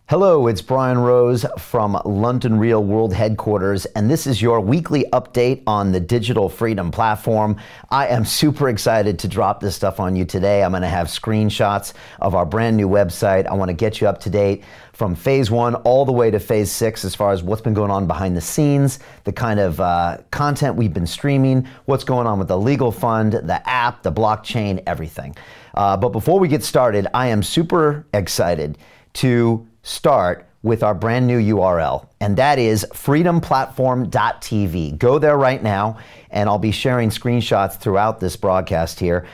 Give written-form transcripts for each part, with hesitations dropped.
Hello, it's Brian Rose from London Real World Headquarters, and this is your weekly update on the Digital Freedom Platform. I am super excited to drop this stuff on you today. I'm going to have screenshots of our brand new website. I want to get you up to date from phase 1 all the way to phase 6 as far as what's been going on behind the scenes, the kind of content we've been streaming, what's going on with the legal fund, the app, the blockchain, everything. But before we get started, I am super excited to start with our brand new URL, and that is freedomplatform.tv. Go there right now, and I'll be sharing screenshots throughout this broadcast here.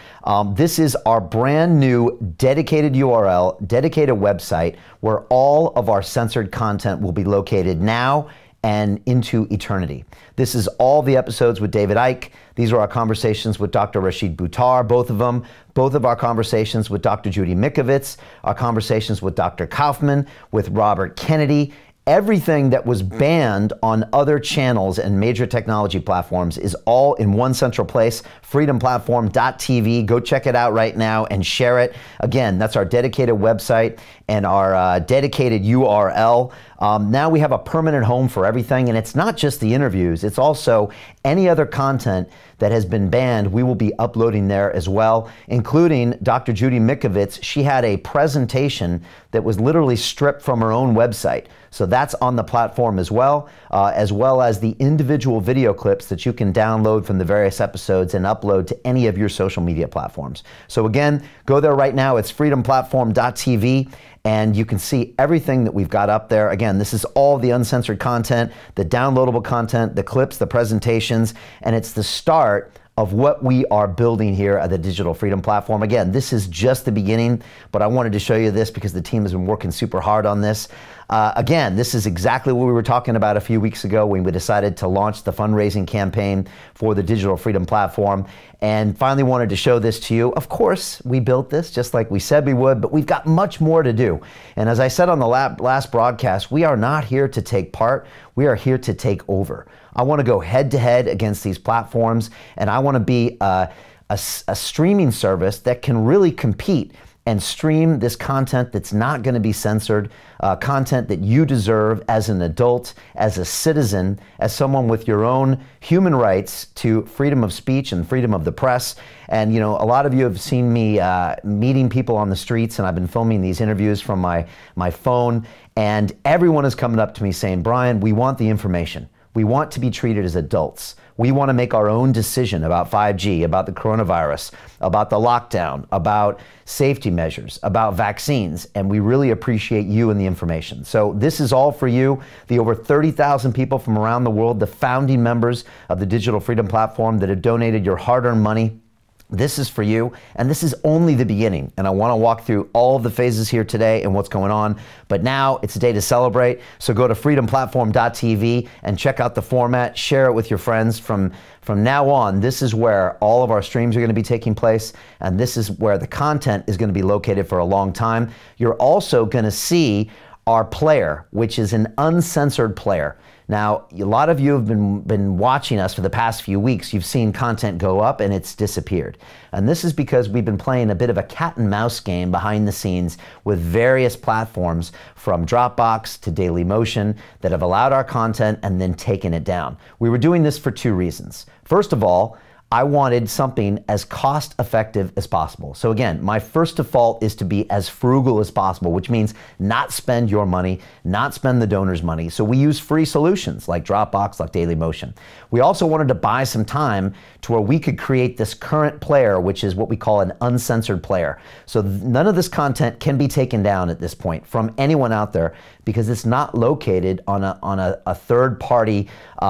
This is our brand new dedicated URL, dedicated website, where all of our censored content will be located now and into eternity. This is all the episodes with David Icke. These are our conversations with Dr. Rashid Buttar, both of them. Both of our conversations with Dr. Judy Mikovits, our conversations with Dr. Kaufman, with Robert Kennedy. Everything that was banned on other channels and major technology platforms is all in one central place, freedomplatform.tv. Go check it out right now and share it. Again, that's our dedicated website and our dedicated URL. Now we have a permanent home for everything, and it's not just the interviews, it's also any other content that has been banned. We will be uploading there as well, including Dr. Judy Mikovits. She had a presentation that was literally stripped from her own website. So that's on the platform as well as the individual video clips that you can download from the various episodes and upload to any of your social media platforms. So again, go there right now. It's freedomplatform.tv. And you can see everything that we've got up there. Again, this is all the uncensored content, the downloadable content, the clips, the presentations, and it's the start of what we are building here at the Digital Freedom Platform. Again, this is just the beginning, but I wanted to show you this because the team has been working super hard on this. Again, this is exactly what we were talking about a few weeks ago when we decided to launch the fundraising campaign for the Digital Freedom Platform, and finally wanted to show this to you. Of course, we built this just like we said we would, but we've got much more to do. And as I said on the last broadcast, we are not here to take part, we are here to take over. I want to go head to head against these platforms, and I want to be a streaming service that can really compete and stream this content that's not going to be censored, content that you deserve as an adult, as a citizen, as someone with your own human rights to freedom of speech and freedom of the press. And you know, a lot of you have seen me meeting people on the streets, and I've been filming these interviews from my phone, and everyone is coming up to me saying, Brian, we want the information. We want to be treated as adults. We want to make our own decision about 5G, about the coronavirus, about the lockdown, about safety measures, about vaccines, and we really appreciate you and the information. So this is all for you, the over 30,000 people from around the world, the founding members of the Digital Freedom Platform that have donated your hard-earned money. This is for you, and this is only the beginning. And I want to walk through all of the phases here today and what's going on. But now it's a day to celebrate. So go to freedomplatform.tv and check out the format. Share it with your friends. From now on, this is where all of our streams are going to be taking place, and this is where the content is going to be located for a long time. You're also going to see our player, which is an uncensored player. Now, a lot of you have been watching us for the past few weeks. You've seen content go up and it's disappeared. And this is because we've been playing a bit of a cat and mouse game behind the scenes with various platforms, from Dropbox to Dailymotion, that have allowed our content and then taken it down. We were doing this for two reasons. First of all, I wanted something as cost-effective as possible. So again, my first default is to be as frugal as possible, which means not spend your money, not spend the donor's money. So we use free solutions like Dropbox, like Dailymotion. We also wanted to buy some time to where we could create this current player, which is what we call an uncensored player. So none of this content can be taken down at this point from anyone out there, because it's not located on a third-party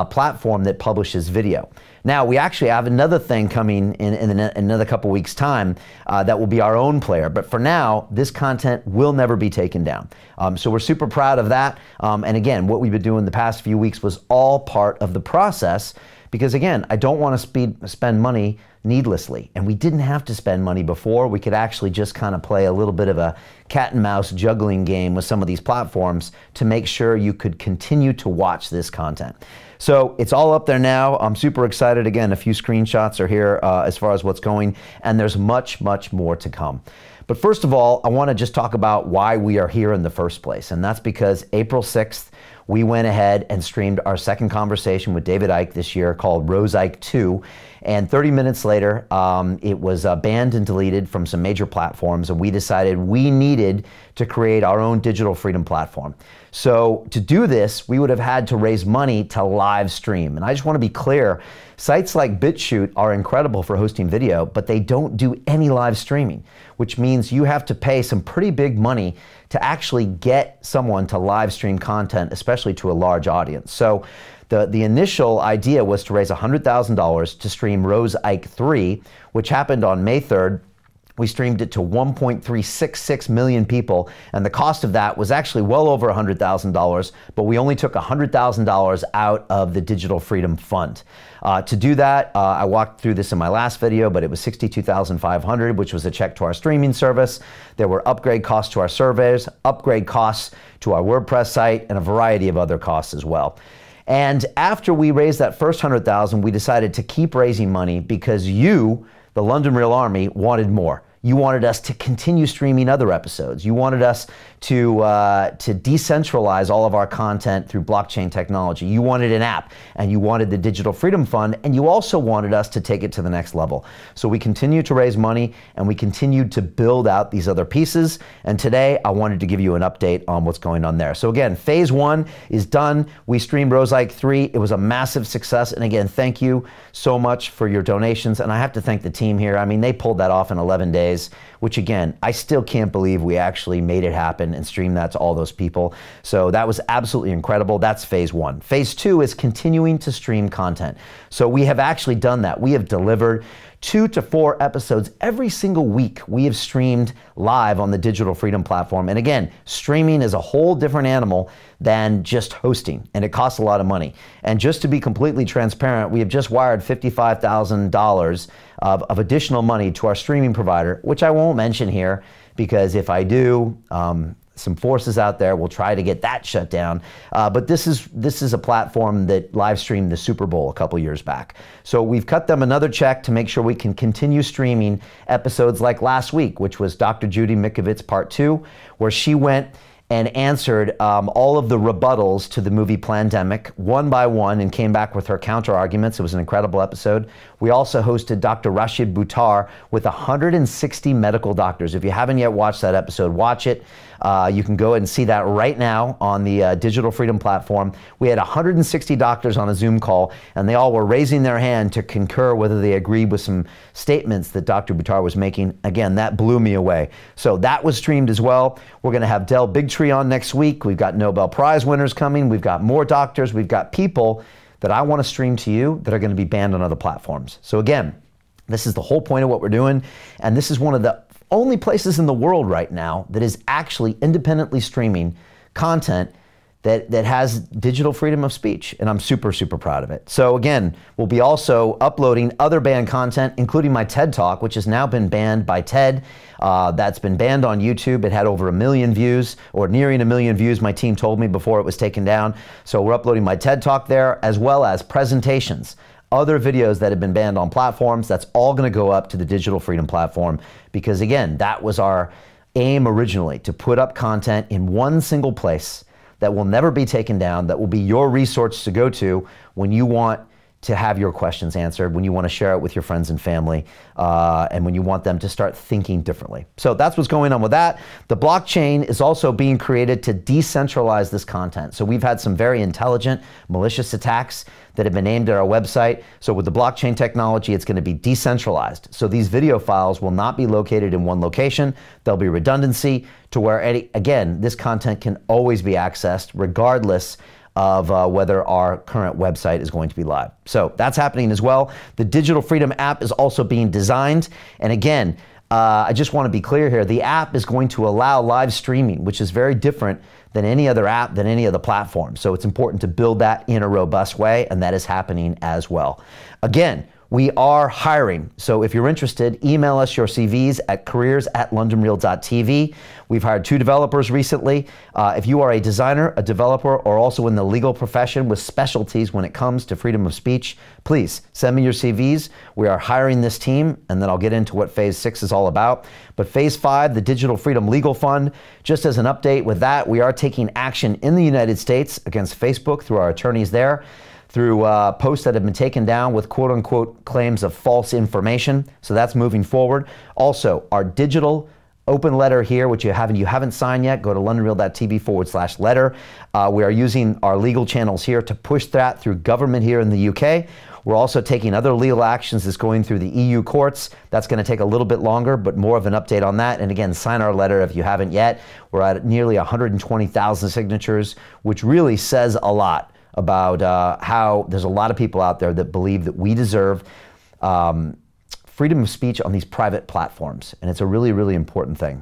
platform that publishes video. Now, we actually have another thing coming in another couple weeks' time that will be our own player. But for now, this content will never be taken down. So we're super proud of that. And again, what we've been doing the past few weeks was all part of the process, because again, I don't want to spend money needlessly. And we didn't have to spend money before. We could actually just kind of play a little bit of a cat and mouse juggling game with some of these platforms to make sure you could continue to watch this content. So it's all up there now. I'm super excited. Again, a few screenshots are here as far as what's going, and there's much, much more to come. But first of all, I want to just talk about why we are here in the first place. And that's because April 6th, we went ahead and streamed our second conversation with David Icke this year called Rose Icke 2. And 30 minutes later, it was banned and deleted from some major platforms. And we decided we needed to create our own digital freedom platform. So to do this, we would have had to raise money to live stream. And I just want to be clear, sites like BitChute are incredible for hosting video, but they don't do any live streaming, which means you have to pay some pretty big money to actually get someone to live stream content, especially to a large audience. So the initial idea was to raise $100,000 to stream Rose Icke 3, which happened on May 3rd. We streamed it to 1.366 million people, and the cost of that was actually well over $100,000, but we only took $100,000 out of the Digital Freedom Fund. To do that, I walked through this in my last video, but it was $62,500, which was a check to our streaming service. There were upgrade costs to our surveys, upgrade costs to our WordPress site, and a variety of other costs as well. And after we raised that first $100,000, we decided to keep raising money because you, the London Real Army, wanted more. You wanted us to continue streaming other episodes. You wanted us to decentralize all of our content through blockchain technology. You wanted an app, and you wanted the Digital Freedom Fund, and you also wanted us to take it to the next level. So we continued to raise money, and we continued to build out these other pieces. And today, I wanted to give you an update on what's going on there. So again, phase 1 is done. We streamed Rose Icke 3. It was a massive success. And again, thank you so much for your donations. And I have to thank the team here. I mean, they pulled that off in 11 days. Which again, I still can't believe we actually made it happen and streamed that to all those people. So that was absolutely incredible. That's phase 1. Phase 2 is continuing to stream content. So we have actually done that. We have delivered 2 to 4 episodes every single week. We have streamed live on the Digital Freedom platform. And again, streaming is a whole different animal than just hosting, and it costs a lot of money. And just to be completely transparent, we have just wired $55,000 of additional money to our streaming provider, which I won't mention here because if I do, some forces out there will try to get that shut down. But this is a platform that live streamed the Super Bowl a couple years back. So we've cut them another check to make sure we can continue streaming episodes like last week, which was Dr. Judy Mikovits Part 2, where she went and answered all of the rebuttals to the movie Plandemic one by one and came back with her counter arguments. It was an incredible episode. We also hosted Dr. Rashid Buttar with 160 medical doctors. If you haven't yet watched that episode, watch it. You can go ahead and see that right now on the Digital Freedom platform. We had 160 doctors on a Zoom call, and they all were raising their hand to concur whether they agreed with some statements that Dr. Buttar was making. Again, that blew me away. So that was streamed as well. We're going to have Del Bigtree on next week. We've got Nobel Prize winners coming. We've got more doctors. We've got people that I want to stream to you that are going to be banned on other platforms. So again, this is the whole point of what we're doing, and this is one of the only places in the world right now that is actually independently streaming content that has digital freedom of speech, and I'm super, super proud of it. So again, we'll be also uploading other banned content, including my TED Talk, which has now been banned by TED. That's been banned on YouTube. It had over 1 million views, or nearing 1 million views, my team told me before it was taken down. So we're uploading my TED Talk there, as well as presentations, other videos that have been banned on platforms. That's all going to go up to the Digital Freedom platform, because again, that was our aim originally, to put up content in one single place that will never be taken down, that will be your resource to go to when you want to have your questions answered, when you want to share it with your friends and family, and when you want them to start thinking differently. So that's what's going on with that. The blockchain is also being created to decentralize this content. So we've had some very intelligent, malicious attacks that have been aimed at our website. So with the blockchain technology, it's going to be decentralized. So these video files will not be located in one location. There'll be redundancy to where, again, this content can always be accessed regardless of whether our current website is going to be live. So that's happening as well. The Digital Freedom app is also being designed. And again, I just want to be clear here. The app is going to allow live streaming, which is very different than any other app, than any other platform. So it's important to build that in a robust way, and that is happening as well. Again, We are hiring, so if you're interested, email us your CVs at careers@londonreal.tv. We've hired 2 developers recently. If you are a designer, a developer, or also in the legal profession with specialties when it comes to freedom of speech, please send me your CVs. We are hiring this team, and then I'll get into what Phase 6 is all about. But Phase 5, the Digital Freedom Legal Fund, just as an update with that, we are taking action in the United States against Facebook through our attorneys there, through posts that have been taken down with quote-unquote claims of false information. So that's moving forward. Also, our digital open letter here, which you haven't signed yet, go to londonreal.tv/letter. We are using our legal channels here to push that through government here in the UK. We're also taking other legal actions that's going through the EU courts. That's going to take a little bit longer, but more of an update on that. And again, sign our letter if you haven't yet. We're at nearly 120,000 signatures, which really says a lot about how there's a lot of people out there that believe that we deserve freedom of speech on these private platforms. And it's a really, really important thing.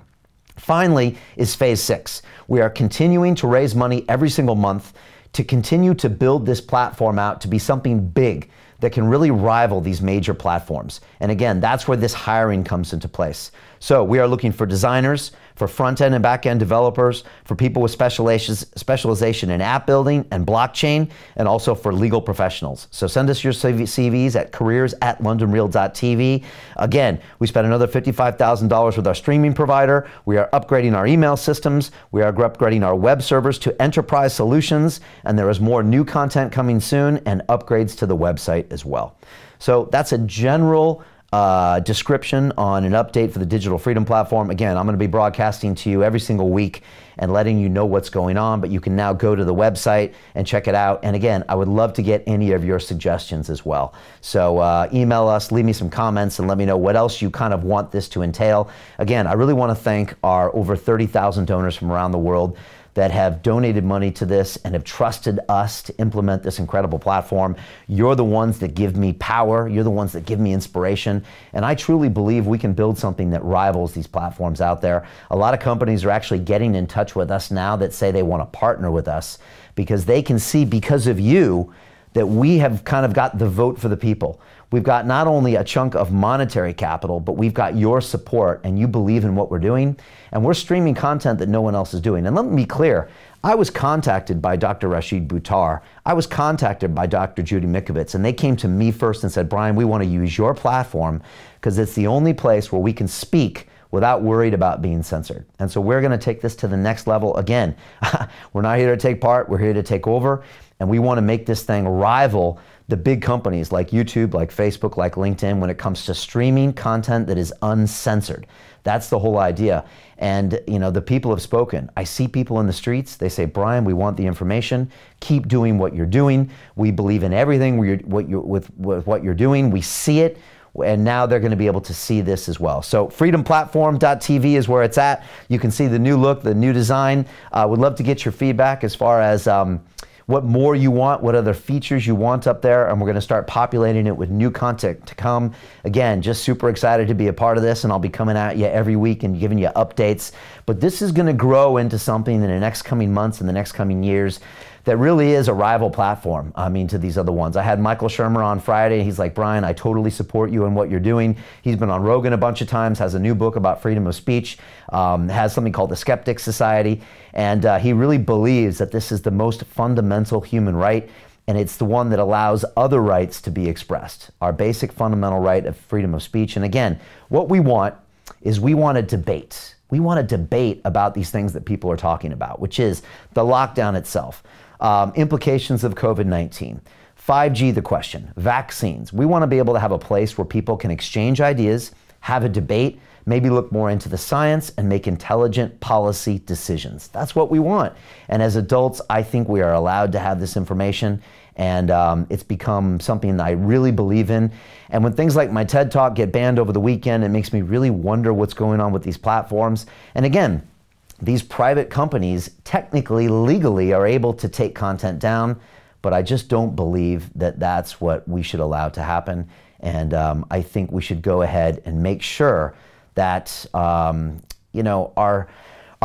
Finally is Phase 6. We are continuing to raise money every single month to continue to build this platform out to be something big that can really rival these major platforms. And again, that's where this hiring comes into place. So we are looking for designers, for front-end and back-end developers, for people with specialization in app building and blockchain, and also for legal professionals. So send us your CVs at careers@londonreal.tv. Again, we spent another $55,000 with our streaming provider. We are upgrading our email systems. We are upgrading our web servers to enterprise solutions, and there is more new content coming soon and upgrades to the website as well. So that's a general description on an update for the Digital Freedom Platform. Again, I'm going to be broadcasting to you every single week and letting you know what's going on, but you can now go to the website and check it out. And again, I would love to get any of your suggestions as well. So email us, leave me some comments, and let me know what else you kind of want this to entail. Again, I really want to thank our over 30,000 donors from around the world that have donated money to this and have trusted us to implement this incredible platform. You're the ones that give me power. You're the ones that give me inspiration. And I truly believe we can build something that rivals these platforms out there. A lot of companies are actually getting in touch with us now that say they want to partner with us because they can see, because of you, that we have kind of got the vote for the people. We've got not only a chunk of monetary capital, but we've got your support and you believe in what we're doing. And we're streaming content that no one else is doing. And let me be clear, I was contacted by Dr. Rashid Buttar. I was contacted by Dr. Judy Mikovits, and they came to me first and said, Brian, we want to use your platform because it's the only place where we can speak without worried about being censored. And so we're going to take this to the next level. Again, we're not here to take part, we're here to take over. And we want to make this thing rival the big companies like YouTube, like Facebook, like LinkedIn when it comes to streaming content that is uncensored. That's the whole idea. And you know, the people have spoken. I see people in the streets, they say, Brian, we want the information. Keep doing what you're doing. We believe in everything with what you're doing. We see it. And now they're going to be able to see this as well. So freedomplatform.tv is where it's at. You can see the new look, the new design. Would love to get your feedback as far as what more you want, what other features you want up there, and we're going to start populating it with new content to come. Again, just super excited to be a part of this, and I'll be coming at you every week and giving you updates. But this is going to grow into something in the next coming months and the next coming years that really is a rival platform, I mean, to these other ones. I had Michael Shermer on Friday. He's like, Brian, I totally support you in what you're doing. He's been on Rogan a bunch of times, has a new book about freedom of speech, has something called the Skeptics Society, and he really believes that this is the most fundamental human right, and it's the one that allows other rights to be expressed, our basic fundamental right of freedom of speech. And again, what we want is we want a debate. We want a debate about these things that people are talking about, which is the lockdown itself, implications of COVID-19, 5G, the question, vaccines. We want to be able to have a place where people can exchange ideas, have a debate, maybe look more into the science and make intelligent policy decisions. That's what we want. And as adults, I think we are allowed to have this information, and it's become something that I really believe in. And when things like my TED Talk get banned over the weekend, it makes me really wonder what's going on with these platforms. And again, these private companies technically, legally are able to take content down, but I just don't believe that that's what we should allow to happen. And I think we should go ahead and make sure that you know, our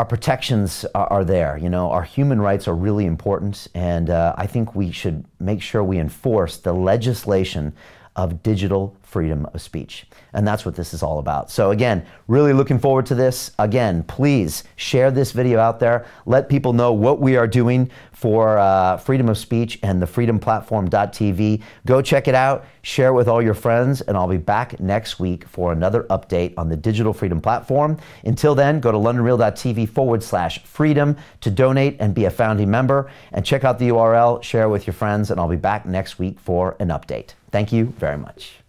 protections are there. You know, our human rights are really important, and I think we should make sure we enforce the legislation of digital freedom of speech. And that's what this is all about. So again, really looking forward to this. Again, please share this video out there. Let people know what we are doing for freedom of speech and the freedomplatform.tv. Go check it out, share it with all your friends, and I'll be back next week for another update on the Digital Freedom Platform. Until then, go to londonreal.tv/freedom to donate and be a founding member, and check out the URL, share it with your friends, and I'll be back next week for an update. Thank you very much.